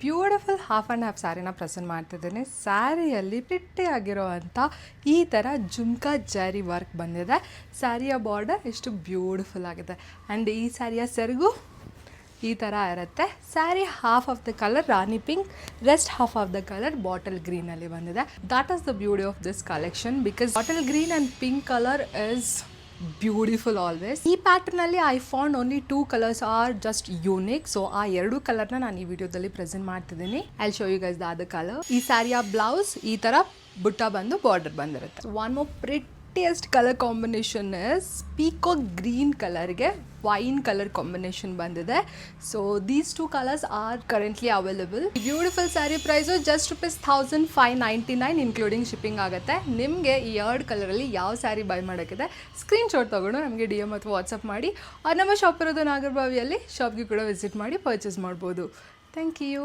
Beautiful half and half ಸ್ಯಾರಿನ present ಮಾಡ್ತಿದ್ದೀನಿ. ಸ್ಯಾರಿಯಲ್ಲಿ ಆಗಿರೋವಂಥ ಈ ಥರ ಜುಮ್ಕಾ ಜರಿ ವರ್ಕ್ ಬಂದಿದೆ. ಸ್ಯಾರಿಯ ಬಾರ್ಡರ್ ಎಷ್ಟು ಬ್ಯೂಟಿಫುಲ್ ಆಗಿದೆ. ಆ್ಯಂಡ್ ಈ ಸ್ಯಾರಿಯ ಸೆರಗು ಈ ಥರ ಇರುತ್ತೆ. Sari half of the colour rani pink, rest half of the colour bottle ಗ್ರೀನಲ್ಲಿ ಬಂದಿದೆ. That is the beauty of this collection because bottle green and pink colour is beautiful always. ಈ ಪ್ಯಾಟರ್ನಲ್ಲಿ I found only 2 colours are just unique. So ಆ 2 ಕಲರ್ನ ನಾನು ಈ ವಿಡಿಯೋದಲ್ಲಿ present ಮಾಡ್ತಿದ್ದೀನಿ. I show you guys the other colour. ಈ ಸ್ಯಾರಿಯ ಬ್ಲೌಸ್ ಈ ಥರ ಬುಟ್ಟ ಬಂದು ಬಾರ್ಡರ್ ಬಂದಿರುತ್ತೆ. One more prettiest colour combination is peacock green ಕಲರ್ಗೆ ವೈನ್ ಕಲರ್ ಕಾಂಬಿನೇಷನ್ ಬಂದಿದೆ. So these 2 colours are currently available. Beautiful sari price just ₹599 including shipping ಆಗುತ್ತೆ. ನಿಮಗೆ ಈ 2 ಕಲರಲ್ಲಿ ಯಾವ ಸ್ಯಾರಿ ಬೈ ಮಾಡೋಕ್ಕಿದೆ ಸ್ಕ್ರೀನ್ಶಾಟ್ ತೊಗೊಂಡು ನಮಗೆ DM ಅಥವಾ ವಾಟ್ಸಪ್ ಮಾಡಿ. ನಮ್ಮ ಶಾಪ್ ಇರೋದು ನಾಗರಬಾವಿಯಲ್ಲಿ. ಶಾಪ್ಗೆ ಕೂಡ ವಿಸಿಟ್ ಮಾಡಿ ಪರ್ಚೇಸ್ ಮಾಡ್ಬೋದು. Thank you.